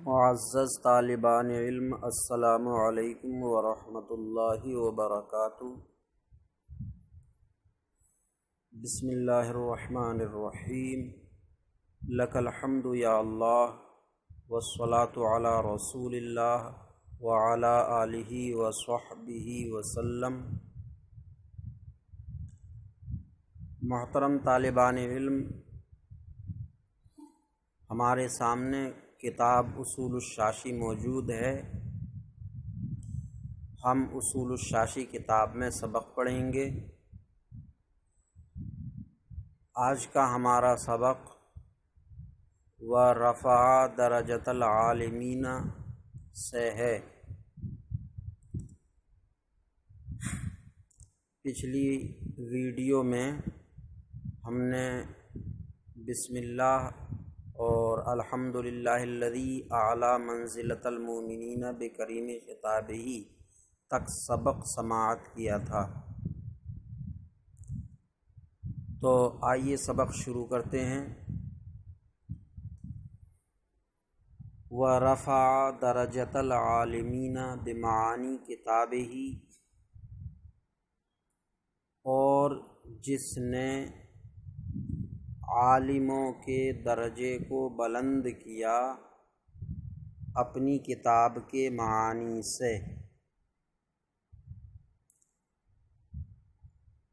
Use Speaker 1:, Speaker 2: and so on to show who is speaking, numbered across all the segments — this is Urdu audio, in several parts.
Speaker 1: معزز طالبان علم، السلام علیکم ورحمۃ اللہ وبرکاتہ۔ بسم اللہ الرحمن الرحیم۔ لک الحمد یا اللہ، والصلاة علی رسول اللہ وعلی آلہ وصحبہ وسلم۔ محترم طالبان علم، ہمارے سامنے کتاب اصول الشاشی موجود ہے۔ ہم اصول الشاشی کتاب میں سبق پڑھیں گے۔ آج کا ہمارا سبق وَرَفَعَ دَرَجَةَ الْعَالِمِينَ سے ہے۔ پچھلی ویڈیو میں ہم نے بسم اللہ اور الحمدللہ الذی اعلی منزلۃ المؤمنین بکریم خطابہ تک سبق سماعت کیا تھا۔ تو آئیے سبق شروع کرتے ہیں۔ وَرَفَعَ دَرَجَةَ الْعَالِمِينَ بِمَعَانِی کتابہ، اور جس نے عالموں کے درجے کو بلند کیا اپنی کتاب کے معانی سے۔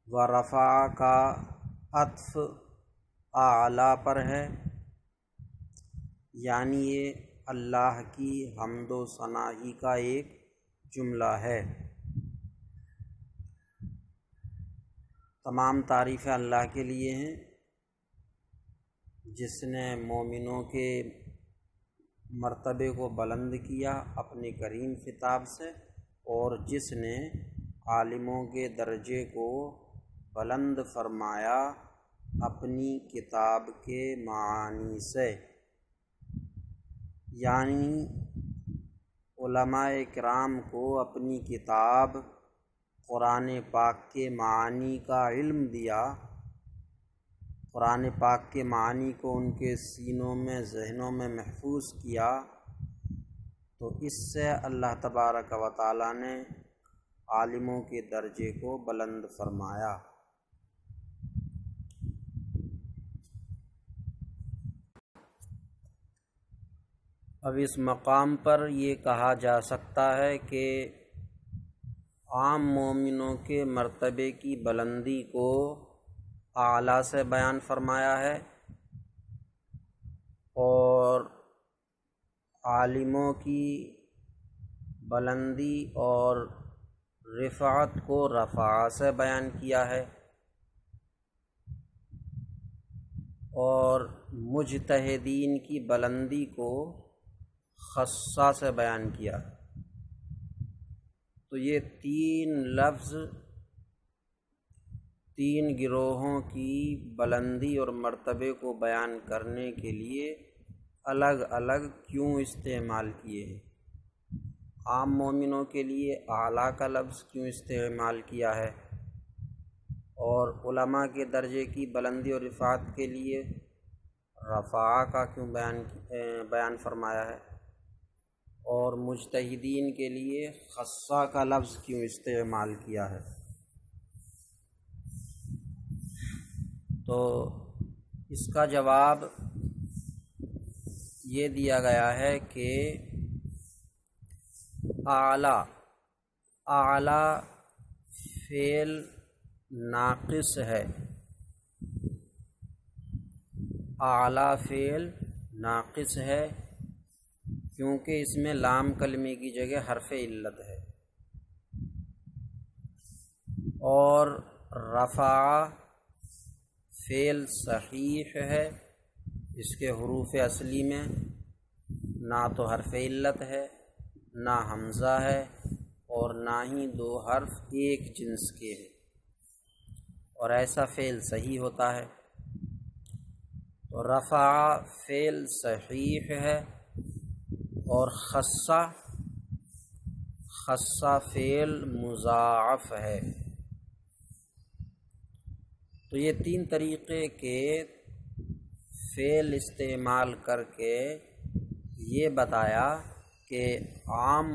Speaker 1: ورفع کا عطف اعلیٰ پر ہے، یعنی یہ اللہ کی حمد و ثنا ہی کا ایک جملہ ہے۔ تمام تعریفیں اللہ کے لیے ہیں، جس نے مومنوں کے مرتبے کو بلند کیا اپنے کریم خطاب سے، اور جس نے عالموں کے درجے کو بلند فرمایا اپنی کتاب کے معانی سے، یعنی علماء کرام کو اپنی کتاب قرآن پاک کے معانی کا علم دیا، قرآن پاک کے معانی کو ان کے سینوں میں ذہنوں میں محفوظ کیا، تو اس سے اللہ تبارک و تعالیٰ نے عالموں کے درجے کو بلند فرمایا۔ اب اس مقام پر یہ کہا جا سکتا ہے کہ عام مومنوں کے مرتبے کی بلندی کو اعلیٰ سے بیان فرمایا ہے، اور عالموں کی بلندی اور رفعت کو رفع سے بیان کیا ہے، اور مجتہدین کی بلندی کو خصہ سے بیان کیا۔ تو یہ تین لفظ تین گروہوں کی بلندی اور مرتبے کو بیان کرنے کے لیے الگ الگ کیوں استعمال کیے ہیں؟ عام مومنوں کے لیے اعلیٰ کا لفظ کیوں استعمال کیا ہے، اور علماء کے درجے کی بلندی اور رفعت کے لیے رفع کا کیوں بیان فرمایا ہے، اور مجتہدین کے لیے خصہ کا لفظ کیوں استعمال کیا ہے؟ تو اس کا جواب یہ دیا گیا ہے کہ اعلیٰ فعل ناقص ہے، اعلیٰ فعل ناقص ہے کیونکہ اس میں لام کلمے کی جگہ حرف علت ہے، اور رفع فعل صحیح ہے، اس کے حروف اصلی میں نہ تو حرف علت ہے، نہ حمزہ ہے، اور نہ ہی دو حرف ایک جنس کے ہیں، اور ایسا فعل صحیح ہوتا ہے۔ تو رفع فعل صحیح ہے، اور خصہ فعل مضاعف ہے۔ تو یہ تین طریقے کے فعل استعمال کر کے یہ بتایا کہ عام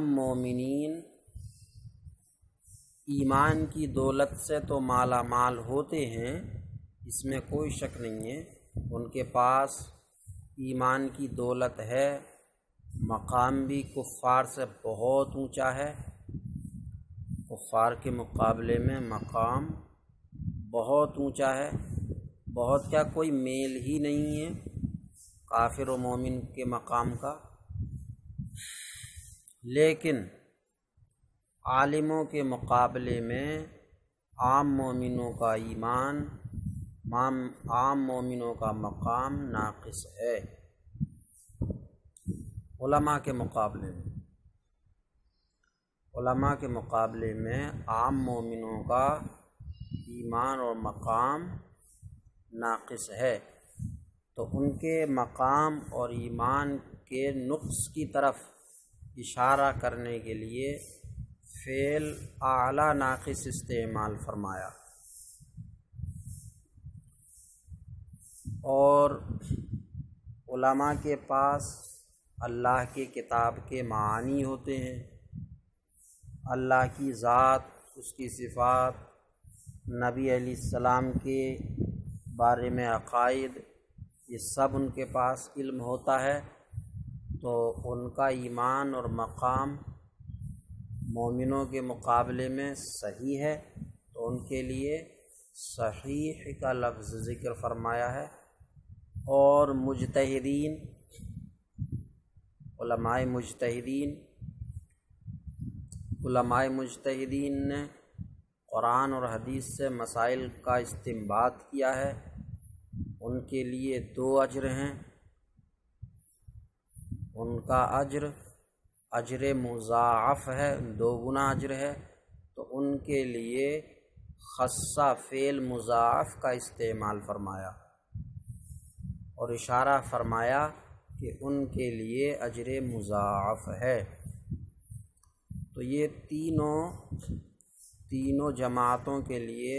Speaker 1: مومنین ایمان کی دولت سے تو مالا مال ہوتے ہیں، اس میں کوئی شک نہیں ہے، ان کے پاس ایمان کی دولت ہے، مقام بھی کفار سے بہت اونچا ہے، کفار کے مقابلے میں مقام بہت اونچا ہے، بہت کیا کوئی میل ہی نہیں ہے کافر و مومن کے مقام کا۔ لیکن عالموں کے مقابلے میں عام مومنوں کا ایمان، عام مومنوں کا مقام ناقص ہے علماء کے مقابلے میں عام مومنوں کا ایمان اور مقام ناقص ہے، تو ان کے مقام اور ایمان کے نقص کی طرف اشارہ کرنے کے لیے فعل اعلیٰ ناقص استعمال فرمایا، اور علماء کے پاس اللہ کی کتاب کے معانی ہوتے ہیں، اللہ کی ذات، اس کی صفات، نبی علیہ السلام کے بارے میں عقائد، یہ سب ان کے پاس علم ہوتا ہے، تو ان کا ایمان اور مقام مومنوں کے مقابلے میں صحیح ہے، تو ان کے لیے صحیح کا لفظ ذکر فرمایا ہے۔ اور مجتہدین، علماء مجتہدین نے قرآن اور حدیث سے مسائل کا استنباط کیا ہے، ان کے لیے 2 اجر ہیں، ان کا اجر مضاعف ہے، 2 گنا اجر ہے، تو ان کے لیے خصہ فعل مضاعف کا استعمال فرمایا اور اشارہ فرمایا کہ ان کے لیے اجر مضاعف ہے۔ تو یہ تینوں جماعتوں کے لیے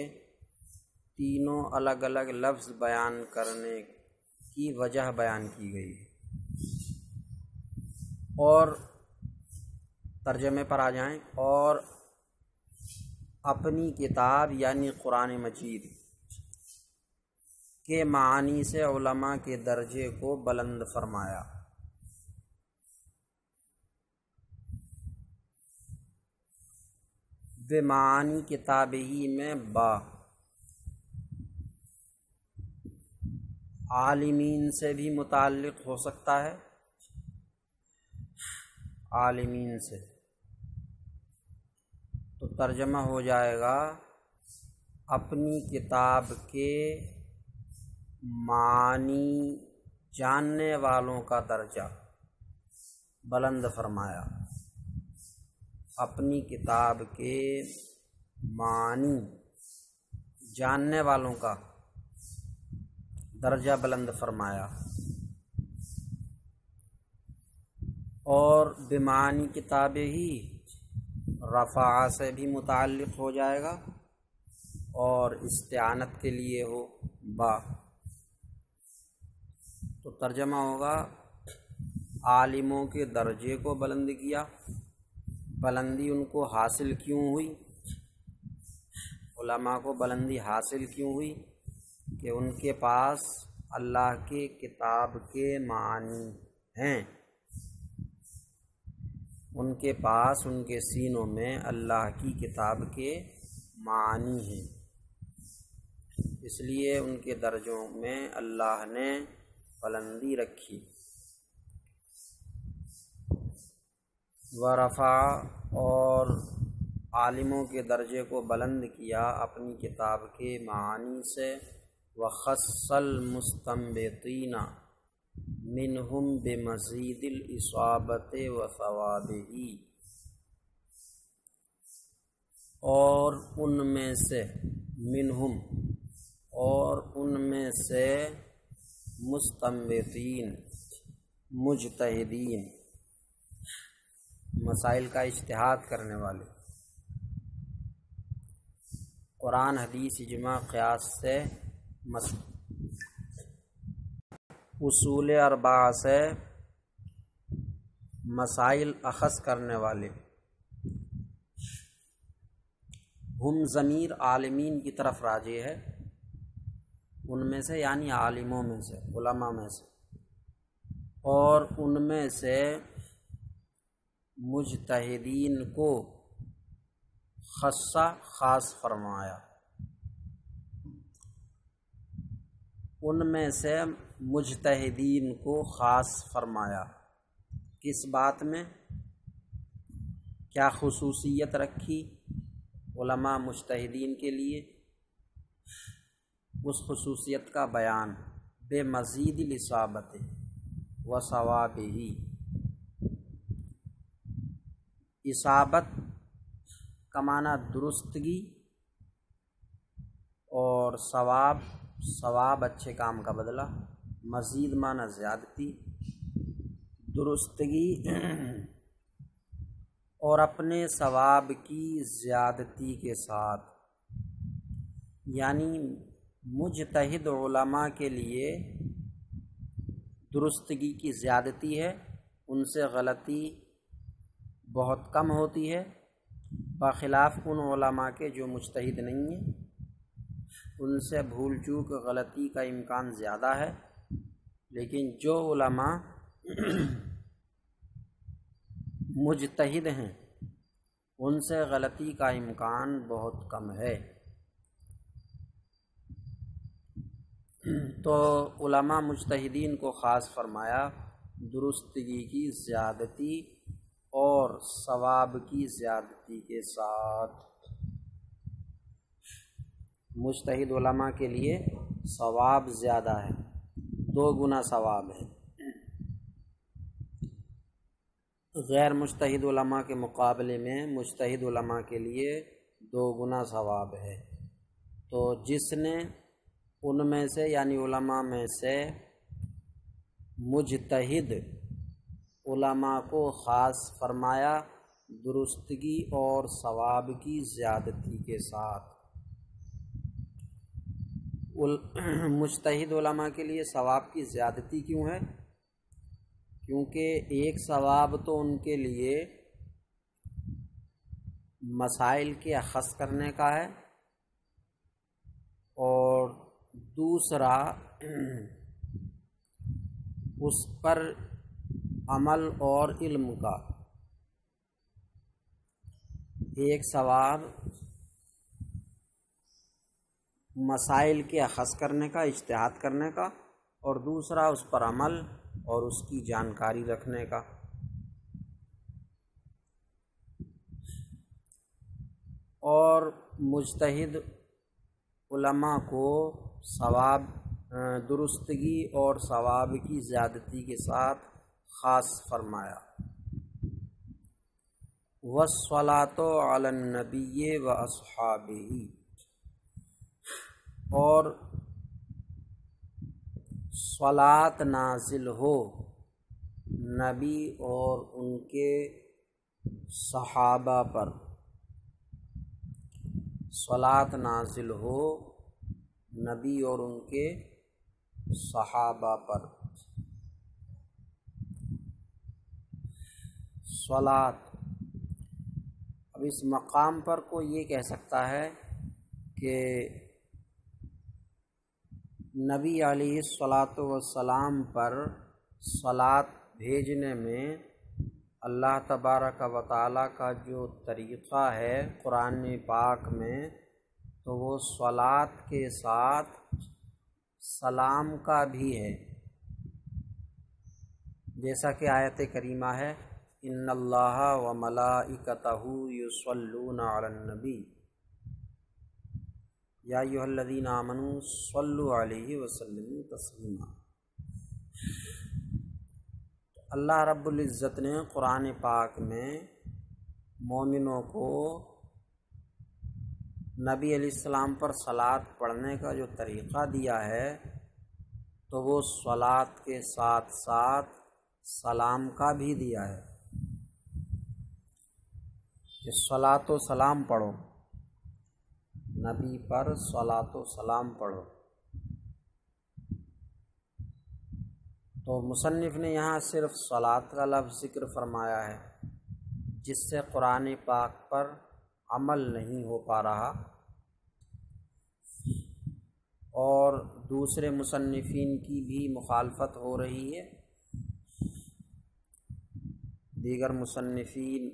Speaker 1: تینوں الگ الگ لفظ بیان کرنے کی وجہ بیان کی گئی ہے۔ اور ترجمے پر آ جائیں، اور اپنی کتاب یعنی قرآن مجید کے معانی سے علماء کے درجے کو بلند فرمایا۔ بمعانی کتاب ہی میں با عالمین سے بھی متعلق ہو سکتا ہے، عالمین سے، تو ترجمہ ہو جائے گا اپنی کتاب کے معانی جاننے والوں کا درجہ بلند فرمایا، اپنی کتاب کے معانی جاننے والوں کا درجہ بلند فرمایا۔ اور بمعانی کتاب ہی رفع سے بھی متعلق ہو جائے گا، اور استعانت کے لیے ہو با، تو ترجمہ ہوگا عالموں کے درجے کو بلند کیا۔ بلندی ان کو حاصل کیوں ہوئی؟ علماء کو بلندی حاصل کیوں ہوئی؟ کہ ان کے پاس اللہ کی کتاب کے معانی ہیں، ان کے پاس ان کے سینوں میں اللہ کی کتاب کے معانی ہیں، اس لیے ان کے درجوں میں اللہ نے بلندی رکھی۔ ورفع، اور عالموں کے درجے کو بلند کیا اپنی کتاب کے معانی سے، وخص المستنبطین منہم بمزید الاصابۃ وثوابہ، اور ان میں سے منہم، اور ان میں سے مستنبطین مجتہدین، مسائل کا اجتہاد کرنے والے، قرآن حدیث اجماع قیاس سے اصول اربعہ سے مسائل اخذ کرنے والے ہم ضمیر عالمین کی طرف راجع ہے، ان میں سے یعنی عالموں میں سے، علماء میں سے، اور ان میں سے مجتہدین کو خاصہ خاص فرمایا، ان میں سے مجتہدین کو خاص فرمایا۔ کس بات میں؟ کیا خصوصیت رکھی علماء مجتہدین کے لیے؟ اس خصوصیت کا بیان بے مزید الاصابت و ثوابہ، اصابت کا معنی درستگی اور ثواب اچھے کام کا بدلہ، مزید معنی زیادتی، درستگی اور اپنے ثواب کی زیادتی کے ساتھ، یعنی مجتہد علماء کے لیے درستگی کی زیادتی ہے، ان سے غلطی بہت کم ہوتی ہے، بخلاف ان علماء کے جو مجتہد نہیں ہیں، ان سے بھول چوک غلطی کا امکان زیادہ ہے، لیکن جو علماء مجتہد ہیں ان سے غلطی کا امکان بہت کم ہے۔ تو علماء مجتہدین کو خاص فرمایا درستگی کی زیادتی اور ثواب کی زیادتی کے ساتھ۔ مجتہد علماء کے لیے ثواب زیادہ ہے، 2 گنا ثواب ہے، غیر مجتہد علماء کے مقابلے میں مجتہد علماء کے لیے 2 گنا ثواب ہے۔ تو جس نے ان میں سے یعنی علماء میں سے مجتہد علماء کو خاص فرمایا درستگی اور ثواب کی زیادتی کے ساتھ۔ مجتہد علماء کے لیے ثواب کی زیادتی کیوں ہے؟ کیونکہ ایک ثواب تو ان کے لیے مسائل کے اخذ کرنے کا ہے، اور دوسرا اس پر عمل اور علم کا۔ ایک ثواب مسائل کے اخذ کرنے کا، اجتہاد کرنے کا، اور دوسرا اس پر عمل اور اس کی جانکاری رکھنے کا۔ اور مجتہد علماء کو ثواب درستگی اور ثواب کی زیادتی کے ساتھ خاص فرمایا۔ والصلاۃ علی النبی و اصحابہ، اور صلاۃ نازل ہو نبی اور ان کے صحابہ پر، صلاۃ نازل ہو نبی اور ان کے صحابہ پر۔ صلاۃ، اب اس مقام پر کوئی یہ کہہ سکتا ہے کہ نبی علیہ الصلاۃ والسلام پر صلاۃ بھیجنے میں اللہ تبارک و تعالیٰ کا جو طریقہ ہے قرآن پاک میں، تو وہ صلاۃ کے ساتھ سلام کا بھی ہے، جیسا کہ آیت کریمہ ہے ان اللہ و ملائکتہ یصلون علی النبی یا ایھا الذین آمنوا صلوا علیہ وسلموا تسلیما۔ اللہ رب العزت نے قرآن پاک میں مومنوں کو نبی علیہ السلام پر صلاۃ پڑھنے کا جو طریقہ دیا ہے، تو وہ صلاۃ کے ساتھ ساتھ سلام کا بھی دیا ہے کہ صلاۃ و سلام پڑھو، نبی پر صلاۃ و سلام پڑھو۔ تو مصنف نے یہاں صرف صلاۃ کا لفظ ذکر فرمایا ہے، جس سے قرآن پاک پر عمل نہیں ہو پا رہا، اور دوسرے مصنفین کی بھی مخالفت ہو رہی ہے۔ دیگر مصنفین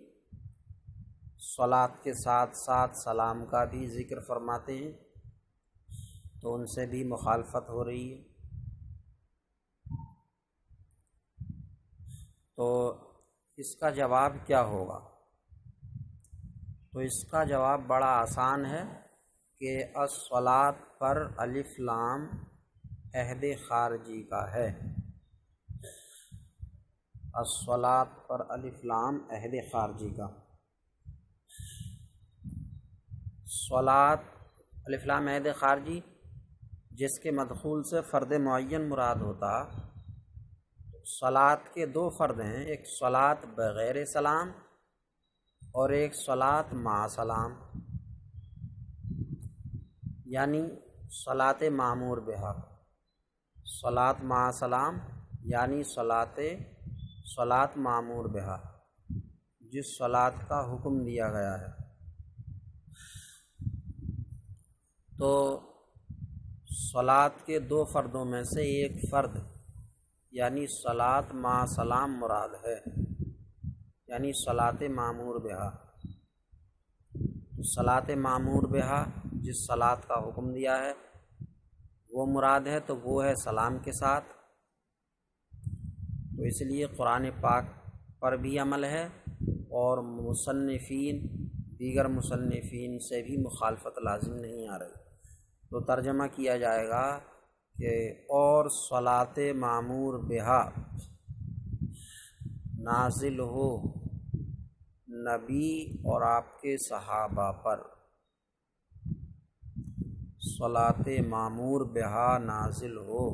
Speaker 1: صلاۃ کے ساتھ ساتھ سلام کا بھی ذکر فرماتے ہیں، تو ان سے بھی مخالفت ہو رہی ہے۔ تو اس کا جواب کیا ہوگا؟ تو اس کا جواب بڑا آسان ہے کہ الصلاۃ پر الف لام عہد خارجی کا ہے۔ الصلاۃ پر الف لام عہد خارجی کا۔ صلاۃ الف لام عہد خارجی جس کے مدخول سے فرد معین مراد ہوتا۔ صلاۃ کے دو فرد ہیں، ایک صلاۃ بغیر سلام اور ایک صلاۃ مع سلام، یعنی صلاۃ مامور بہا۔ صلاۃ مع سلام یعنی صلاۃ مامور بہا، جس صلاۃ کا حکم دیا گیا ہے۔ تو صلاۃ کے دو فردوں میں سے ایک فرد یعنی صلاۃ مع سلام مراد ہے، یعنی صلاۃ مامور بہا۔ صلاۃ مامور بہا جس صلاۃ کا حکم دیا ہے وہ مراد ہے، تو وہ ہے سلام کے ساتھ۔ تو اس لیے قرآن پاک پر بھی عمل ہے، اور دیگر مصنفین سے بھی مخالفت لازم نہیں آ رہی۔ تو ترجمہ کیا جائے گا کہ اور صلاۃ مامور بہا نازل ہو نبی اور آپ کے صحابہ پر۔ صلاۃ مامور بہا نازل ہو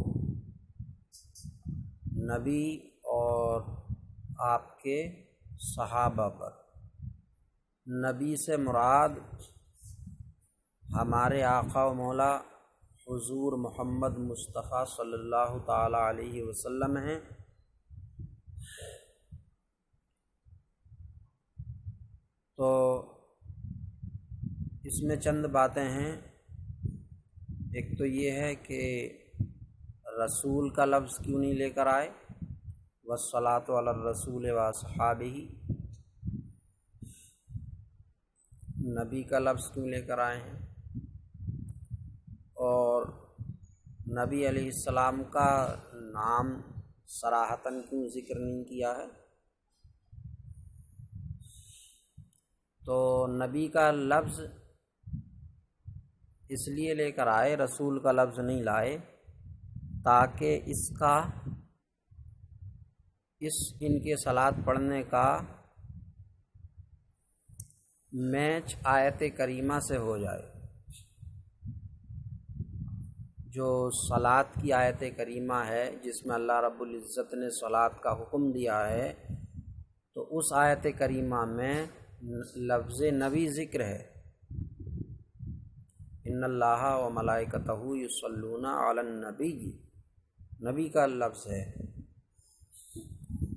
Speaker 1: نبی اور آپ کے صحابہ پر۔ نبی سے مراد ہمارے آقا و مولا حضور محمد مصطفیٰ صلی اللہ تعالی علیہ وسلم ہیں۔ تو اس میں چند باتیں ہیں۔ ایک تو یہ ہے کہ رسول کا لفظ کیوں نہیں لے کر آئے، والصلاۃ علی الرسول واصحابہ، نبی کا لفظ کیوں لے کر آئے ہیں، اور نبی علیہ السلام کا نام صراحتاً کیوں ذکر نہیں کیا ہے۔ تو نبی کا لفظ اس لیے لے کر آئے، رسول کا لفظ نہیں لائے، تاکہ ان کے صلاۃ پڑھنے کا میچ آیت کریمہ سے ہو جائے۔ جو صلاۃ کی آیت کریمہ ہے جس میں اللہ رب العزت نے صلاۃ کا حکم دیا ہے، تو اس آیت کریمہ میں لفظ نبی ذکر ہے۔ ان اللہ و ملائکتہ یصلون علی النبی، نبی کا لفظ ہے۔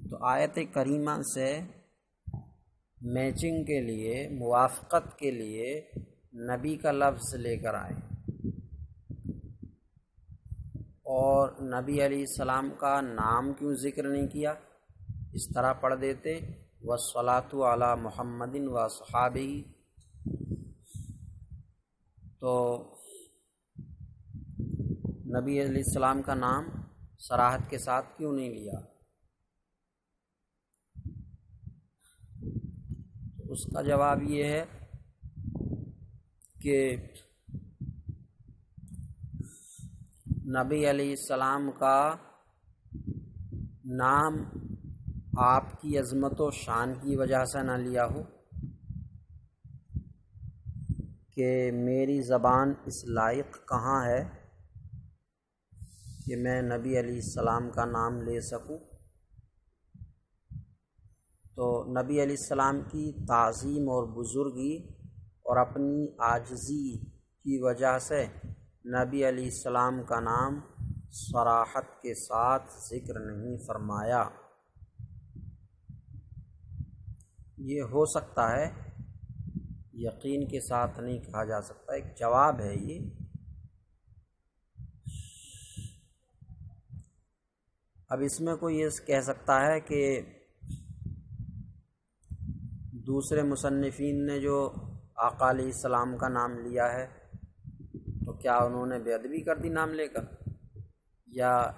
Speaker 1: تو آیت کریمہ سے میچنگ کے لیے، موافقت کے لیے نبی کا لفظ لے کر آئے، اور نبی علیہ السلام کا نام کیوں ذکر نہیں کیا؟ اس طرح پڑھ دیتے والصلاۃ علی محمد واصحابہ، تو نبی علیہ السلام کا نام صراحت کے ساتھ کیوں نہیں لیا؟ اس کا جواب یہ ہے کہ نبی علیہ السلام کا نام آپ کی عظمت و شان کی وجہ سے نہ لیا ہو کہ میری زبان اس لائق کہاں ہے کہ میں نبی علیہ السلام کا نام لے سکوں۔ تو نبی علیہ السلام کی تعظیم اور بزرگی اور اپنی عاجزی کی وجہ سے نبی علیہ السلام کا نام صراحت کے ساتھ ذکر نہیں فرمایا؟ یہ ہو سکتا ہے، یقین کے ساتھ نہیں کہا جا سکتا، ایک جواب ہے یہ۔ اب اس میں کوئی یہ کہہ سکتا ہے کہ دوسرے مصنفین نے جو آقا علیہ السلام کا نام لیا ہے تو کیا انہوں نے بے ادبی کر دی نام لے کر، یا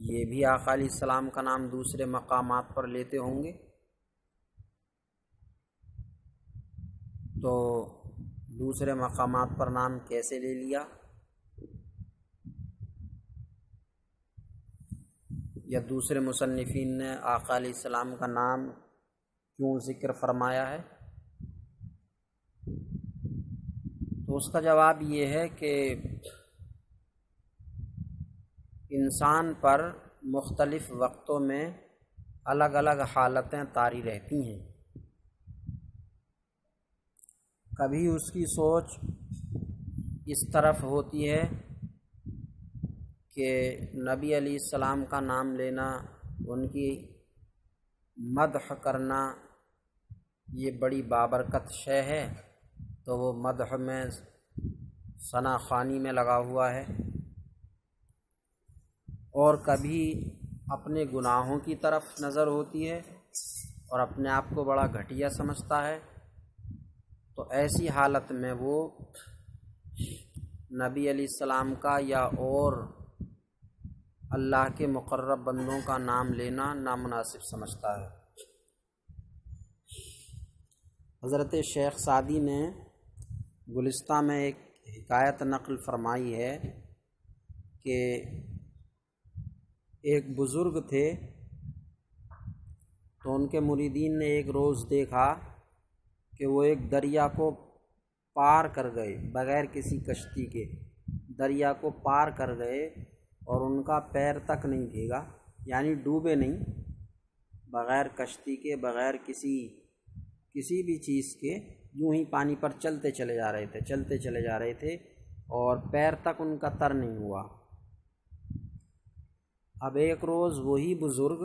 Speaker 1: یہ بھی آقا علیہ السلام کا نام دوسرے مقامات پر لیتے ہوں گے؟ تو دوسرے مقامات پر نام کیسے لے لیا، یا دوسرے مصنفین نے آقا علیہ السلام کا نام کیوں ذکر فرمایا ہے؟ تو اس کا جواب یہ ہے کہ انسان پر مختلف وقتوں میں الگ الگ حالتیں طاری رہتی ہیں۔ کبھی اس کی سوچ اس طرف ہوتی ہے کہ نبی علیہ السلام کا نام لینا، ان کی مدح کرنا یہ بڑی بابرکت شے ہے، تو وہ مدح میں ثنا خوانی میں لگا ہوا ہے۔ اور کبھی اپنے گناہوں کی طرف نظر ہوتی ہے اور اپنے آپ کو بڑا گھٹیا سمجھتا ہے، تو ایسی حالت میں وہ نبی علیہ السلام کا یا اور اللہ کے مقرب بندوں کا نام لینا نامناسب سمجھتا ہے۔ حضرت شیخ سعدی نے گلستہ میں ایک حکایت نقل فرمائی ہے کہ ایک بزرگ تھے، تو ان کے مریدین نے ایک روز دیکھا کہ وہ ایک دریا کو پار کر گئے بغیر کسی کشتی کے، دریا کو پار کر گئے اور ان کا پیر تک نہیں بھیگا، یعنی ڈوبے نہیں، بغیر کشتی کے، بغیر کسی بھی چیز کے، یوں ہی پانی پر چلتے چلے جا رہے تھے اور پیر تک ان کا تر نہیں ہوا۔ اب ایک روز وہی بزرگ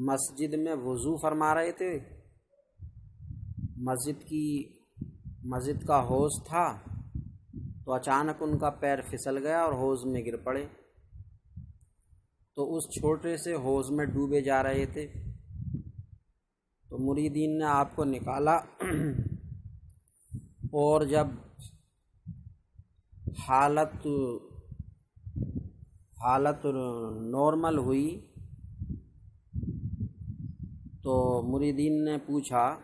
Speaker 1: مسجد میں وضو فرما رہے تھے، مسجد کا حوض تھا، تو اچانک ان کا پیر پھسل گیا اور حوض میں گر پڑے، تو اس چھوٹے سے حوض میں ڈوبے جا رہے تھے، تو مریدین نے آپ کو نکالا، اور جب حالت نارمل ہوئی تو مریدین نے پوچھا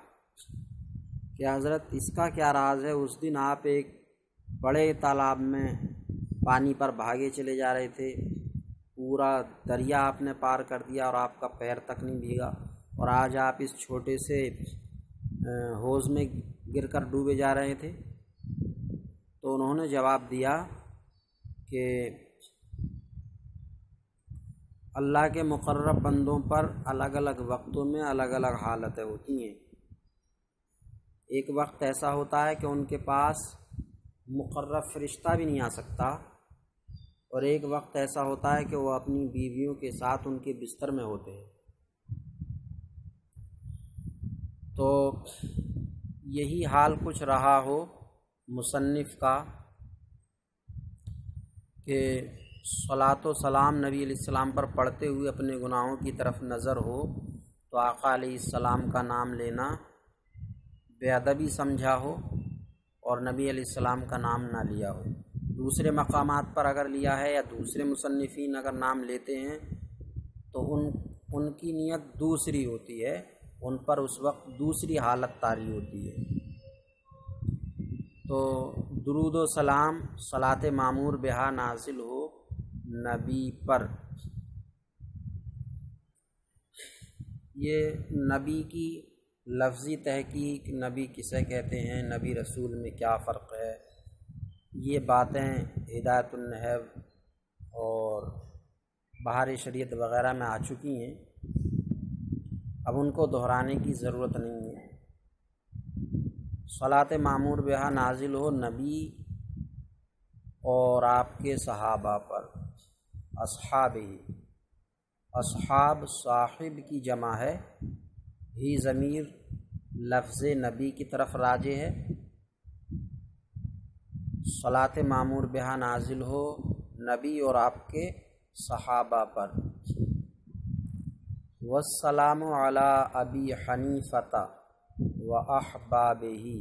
Speaker 1: کہ حضرت اس کا کیا راز ہے؟ اس دن آپ ایک بڑے تالاب میں پانی پر بھاگے چلے جا رہے تھے، پورا دریا آپ نے پار کر دیا اور آپ کا پیر تک نہیں بھیگا، اور آج آپ اس چھوٹے سے حوض میں گر کر ڈوبے جا رہے تھے۔ تو انہوں نے جواب دیا کہ اللہ کے مقرب بندوں پر الگ الگ وقتوں میں الگ الگ حالتیں ہوتی ہیں۔ ایک وقت ایسا ہوتا ہے کہ ان کے پاس مقرب فرشتہ بھی نہیں آ سکتا، اور ایک وقت ایسا ہوتا ہے کہ وہ اپنی بیویوں کے ساتھ ان کے بستر میں ہوتے ہیں۔ تو یہی حال کچھ رہا ہو مصنف کا کہ صلاۃ و سلام نبی علیہ السلام پر پڑھتے ہوئے اپنے گناہوں کی طرف نظر ہو، تو آقا علیہ السلام کا نام لینا بے ادبی سمجھا ہو اور نبی علیہ السلام کا نام نہ لیا ہو۔ دوسرے مقامات پر اگر لیا ہے یا دوسرے مصنفین اگر نام لیتے ہیں تو ان کی نیت دوسری ہوتی ہے، ان پر اس وقت دوسری حالت طاری ہوتی ہے۔ تو درود و سلام صلاۃ معمور بہا نازل ہو نبی پر، یہ نبی کی لفظی تحقیق، نبی کسے کہتے ہیں، نبی رسول میں کیا فرق ہے، یہ باتیں ہدایت النحو اور بہار شریعت وغیرہ میں آ چکی ہیں، اب ان کو دہرانے کی ضرورت نہیں ہے۔ صلاۃ معمور بہا نازل ہو نبی اور آپ کے صحابہ پر، اصحاب ہی، اصحاب صاحب کی جمع ہے، ہی ضمیر لفظ نبی کی طرف راجع ہے، صلاۃ مامور بہا نازل ہو نبی اور آپ کے صحابہ پر۔ والسلام علی ابی حنیفۃ و احبابہ،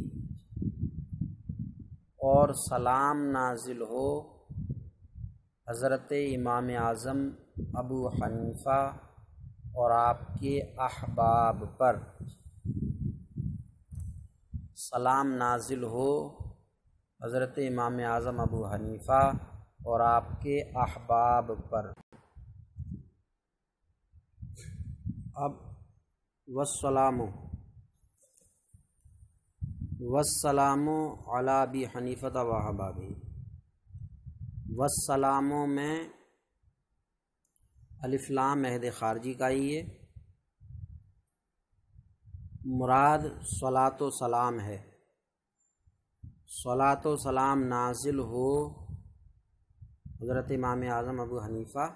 Speaker 1: اور سلام نازل ہو حضرت امام اعظم ابو حنیفہ اور آپ کے احباب پر، سلام نازل ہو حضرت امام اعظم ابو حنیفہ اور آپ کے احباب پر۔ اب والسلام علی ابی حنیفۃ و احبابہ، والسلاموں میں الف لام عہد خارجی کا ہی ہے، مراد صلاۃ و سلام ہے، صلاۃ و سلام نازل ہو حضرت امام اعظم ابو حنیفہ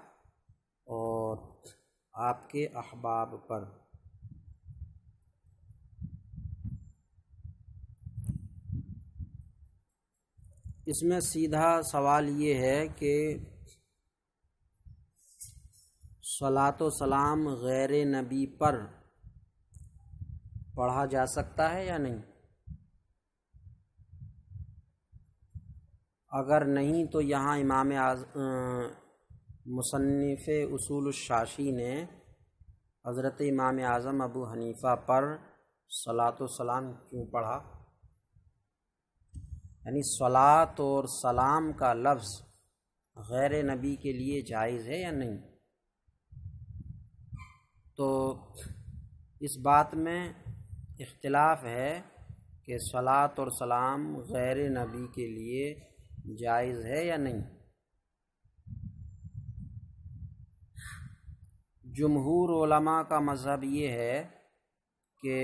Speaker 1: اور آپ کے احباب پر۔ اس میں سیدھا سوال یہ ہے کہ صلاۃ و سلام غیر نبی پر پڑھا جا سکتا ہے یا نہیں؟ اگر نہیں تو یہاں امام مصنف اصول الشاشی نے حضرت امام اعظم ابو حنیفہ پر صلاۃ و سلام کیوں پڑھا؟ یعنی صلاۃ اور سلام کا لفظ غیر نبی کے لیے جائز ہے یا نہیں؟ تو اس بات میں اختلاف ہے کہ صلاۃ اور سلام غیر نبی کے لیے جائز ہے یا نہیں۔ جمہور علماء کا مذہب یہ ہے کہ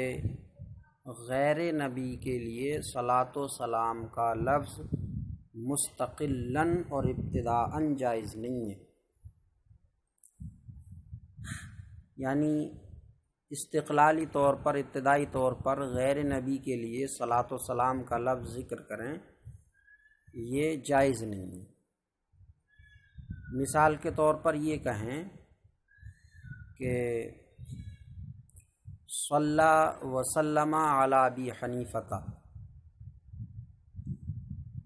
Speaker 1: غیر نبی کے لیے صلاۃ و سلام کا لفظ مستقلاً اور ابتداءً جائز نہیں ہے، یعنی استقلالی طور پر، ابتدائی طور پر غیر نبی کے لیے صلاۃ و سلام کا لفظ ذکر کریں، یہ جائز نہیں ہے۔ مثال کے طور پر یہ کہیں کہ صلی وسلم علی ابی حنیفۃ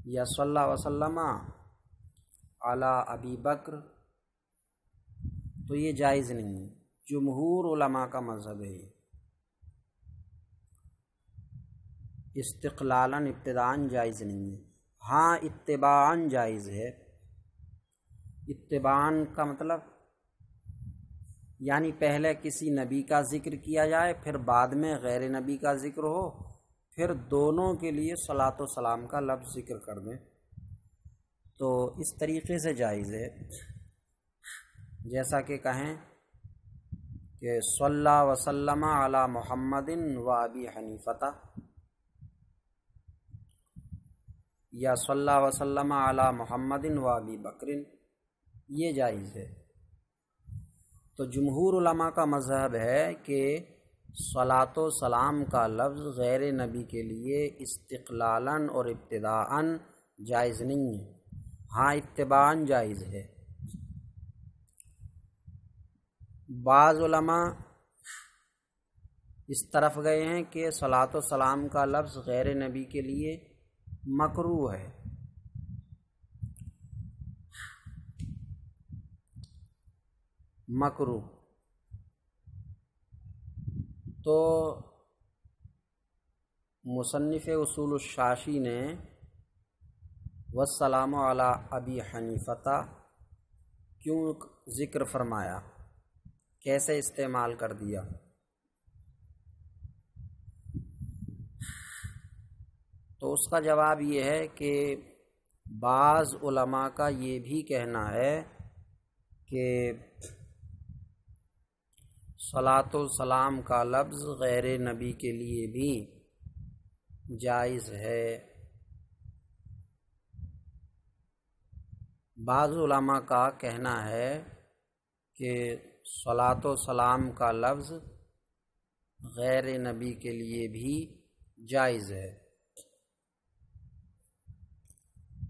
Speaker 1: یا صلی وسلم علی ابی بکر، تو یہ جائز نہیں ہے، جمہور علماء کا مذہب ہے، استقلالاً ابتداءً جائز نہیں ہے۔ ہاں اتباعاً جائز ہے۔ اتباعاً کا مطلب یعنی پہلے کسی نبی کا ذکر کیا جائے، پھر بعد میں غیر نبی کا ذکر ہو، پھر دونوں کے لیے صلاۃ و سلام کا لفظ ذکر کر دیں، تو اس طریقے سے جائز ہے۔ جیسا کہ کہیں کہ صلی وسلم علی محمد و ابی حنیفۃ، یا صلی وسلم علی محمد و ابی بکر، یہ جائز ہے۔ تو جمہور علماء کا مذہب ہے کہ صلاۃ و سلام کا لفظ غیر نبی کے لیے استقلالاً اور ابتداءً جائز نہیں ہے، ہاں اتباعاً جائز ہے۔ بعض علماء اس طرف گئے ہیں کہ صلاۃ و سلام کا لفظ غیر نبی کے لیے مکروہ ہے، مکروہ۔ تو مصنف اصول الشاشی نے والسلام علی ابی حنیفۃ کیوں ذکر فرمایا، کیسے استعمال کر دیا؟ تو اس کا جواب یہ ہے کہ بعض علماء کا یہ بھی کہنا ہے کہ صلاۃ و سلام کا لفظ غیر نبی کے لیے بھی جائز ہے، بعض علماء کا کہنا ہے کہ صلاۃ و سلام کا لفظ غیر نبی کے لیے بھی جائز ہے۔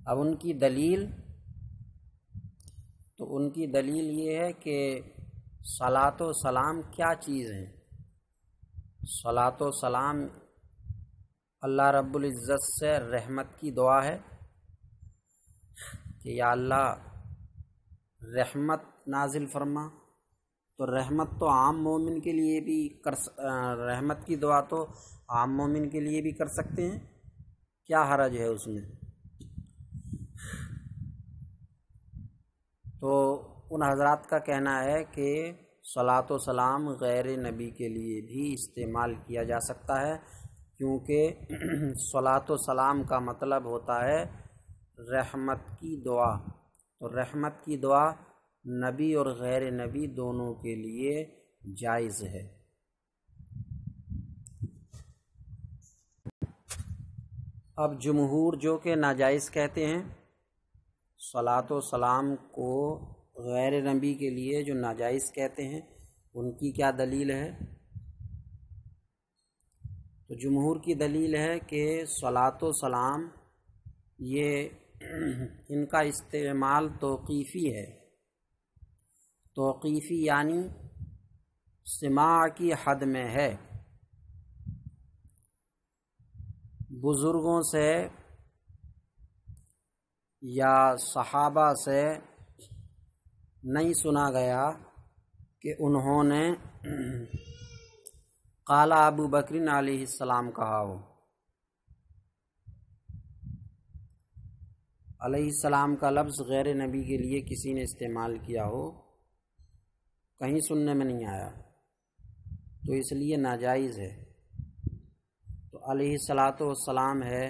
Speaker 1: اب ان کی دلیل یہ ہے کہ صلاۃ و سلام کیا چیز ہیں۔ صلاۃ و سلام اللہ رب العزت سے رحمت کی دعا ہے کہ یا اللہ رحمت نازل فرما، تو رحمت تو عام مومن کے لیے بھی رحمت کی دعا تو عام مومن کے لیے بھی کر سکتے ہیں، کیا حرج ہے اس میں؟ تو ان حضرات کا کہنا ہے کہ صلاۃ و سلام غیر نبی کے لیے بھی استعمال کیا جا سکتا ہے، کیونکہ صلاۃ و سلام کا مطلب ہوتا ہے رحمت کی دعا، تو رحمت کی دعا نبی اور غیر نبی دونوں کے لیے جائز ہے۔ اب جمہور جو کہ ناجائز کہتے ہیں صلاۃ و سلام کو، غیر نبی کے لیے جو ناجائز کہتے ہیں، ان کی کیا دلیل ہے؟ تو جمہور کی دلیل ہے کہ صلاۃ و سلام یہ ان کا استعمال توقیفی ہے۔ توقیفی یعنی سماع کی حد میں ہے، بزرگوں سے یا صحابہ سے نہیں سنا گیا کہ انہوں نے قال ابو بکر علیہ السلام کہا ہو۔ علیہ السلام کا لفظ غیر نبی کے لیے کسی نے استعمال کیا ہو، کہیں سننے میں نہیں آیا، تو اس لیے ناجائز ہے۔ تو علیہ الصلاۃ والسلام ہے،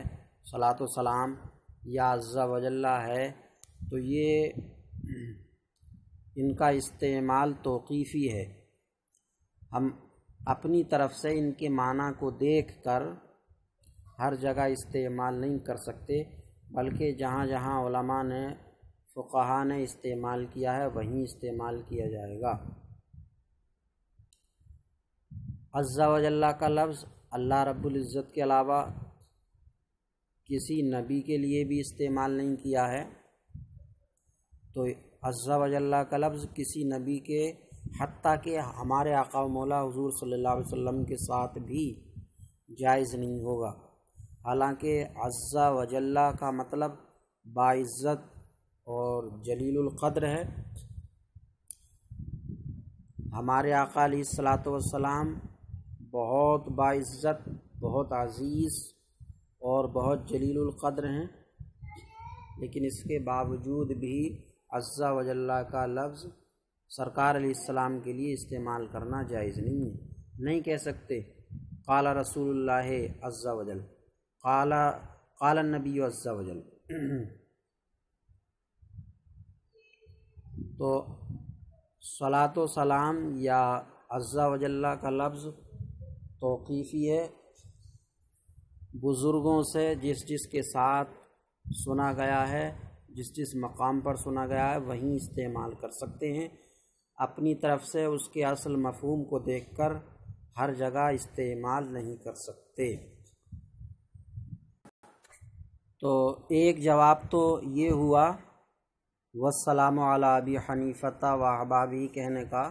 Speaker 1: صلاۃ و سلام یا عز و جل ہے، تو یہ ان کا استعمال توقیفی ہے۔ ہم اپنی طرف سے ان کے معنی کو دیکھ کر ہر جگہ استعمال نہیں کر سکتے، بلکہ جہاں جہاں علماء نے، فقہا نے استعمال کیا ہے وہیں استعمال کیا جائے گا۔ عز و جل کا لفظ اللہ رب العزت کے علاوہ کسی نبی کے لیے بھی استعمال نہیں کیا ہے، تو عز و جل کا لفظ کسی نبی کے، حتیٰ کہ ہمارے آقا و مولا حضور صلی اللہ علیہ وسلم کے ساتھ بھی جائز نہیں ہوگا۔ حالانکہ عز و جل کا مطلب باعزت اور جلیل القدر ہے۔ ہمارے آقا علیہ الصلاۃ والسلام بہت باعزت، بہت عزیز اور بہت جلیل القدر ہیں، لیکن اس کے باوجود بھی عز و جل کا لفظ سرکار علیہ السلام کے لیے استعمال کرنا جائز نہیں ہے۔ نہیں کہہ سکتے قال رسول اللہ عز و جل، قال النبی عز و جل۔ تو صلاۃ و سلام یا عز و جل کا لفظ توقیفی ہے، بزرگوں سے جس جس کے ساتھ سنا گیا ہے، جس جس مقام پر سنا گیا ہے وہیں استعمال کر سکتے ہیں، اپنی طرف سے اس کے اصل مفہوم کو دیکھ کر ہر جگہ استعمال نہیں کر سکتے۔ تو ایک جواب تو یہ ہوا والسلام علی ابی حنیفہ و احبابی کہنے کا،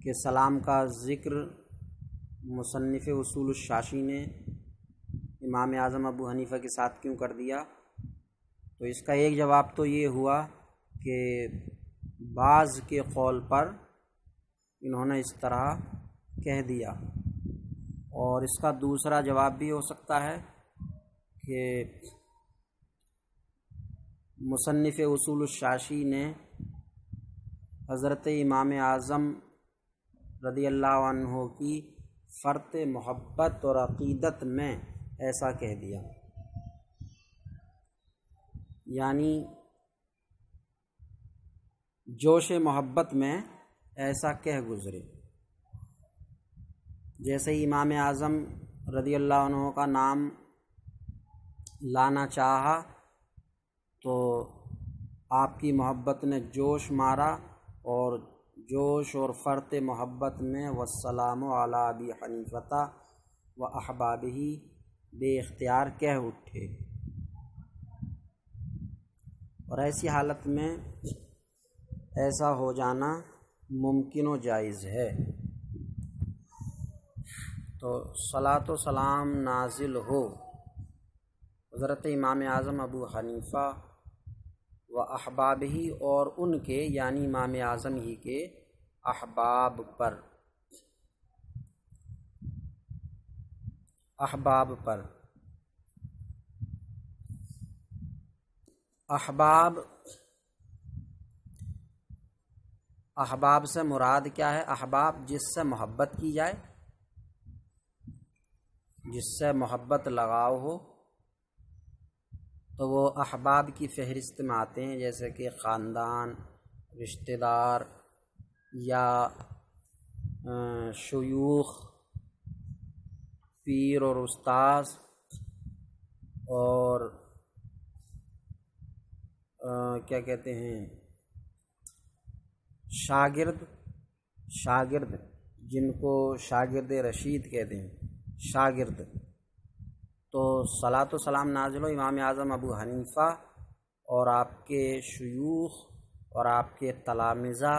Speaker 1: کہ سلام کا ذکر مصنف اصول الشاشی نے امام اعظم ابو حنیفہ کے ساتھ کیوں کر دیا؟ تو اس کا ایک جواب تو یہ ہوا کہ بعض کے قول پر انہوں نے اس طرح کہہ دیا، اور اس کا دوسرا جواب بھی ہو سکتا ہے کہ مصنف اصول الشاشی نے حضرت امام اعظم رضی اللہ عنہ کی فرط محبت اور عقیدت میں ایسا کہہ دیا، یعنی جوش محبت میں ایسا کہہ گزرے، جیسے امام اعظم رضی اللہ عنہ کا نام لانا چاہا تو آپ کی محبت نے جوش مارا اور جوش اور فرط محبت میں والسلام علی ابی حنیفہ و احبابہ بے اختیار کہہ اٹھے، اور ایسی حالت میں ایسا ہو جانا ممکن و جائز ہے۔ تو صلاۃ و سلام نازل ہو حضرت امام اعظم ابو حنیفہ و احباب ہی اور ان کے یعنی امام اعظم ہی کے احباب پر، احباب پر۔ احباب سے مراد کیا ہے؟ احباب جس سے محبت کی جائے، جس سے محبت لگاؤ ہو، تو وہ احباب کی فہرست میں آتے ہیں، جیسے کہ خاندان، رشتہ دار یا شیوخ، پیر اور استاذ، اور کیا کہتے ہیں شاگرد جن کو شاگرد رشید کہتے ہیں، شاگرد۔ تو صلاۃ و سلام نازل ہو امام اعظم ابو حنیفہ اور آپ کے شیوخ اور آپ کے تلامذہ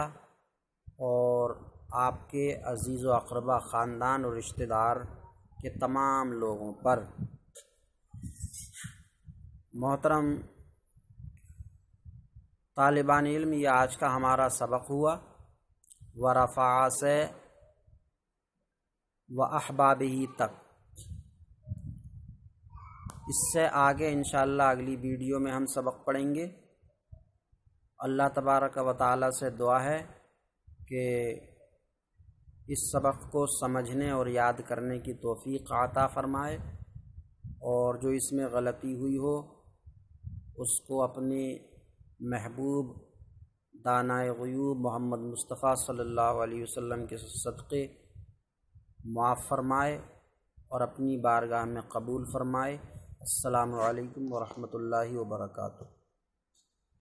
Speaker 1: اور آپ کے عزیز و اقربا، خاندان اور رشتہ دار کے تمام لوگوں پر۔ محترم طالبان علم، یہ آج کا ہمارا سبق ہوا، ورفع سے و احبابہ تک۔ اس سے آگے انشاءاللہ اگلی ویڈیو میں ہم سبق پڑھیں گے۔ اللہ تبارک و تعالی سے دعا ہے کہ اس سبق کو سمجھنے اور یاد کرنے کی توفیق عطا فرمائے، اور جو اس میں غلطی ہوئی ہو اس کو اپنے محبوب دانائے غیوب محمد مصطفیٰ صلی اللہ علیہ وسلم کے صدقے معاف فرمائے اور اپنی بارگاہ میں قبول فرمائے۔ السلام علیکم ورحمۃ اللہ وبرکاتہ۔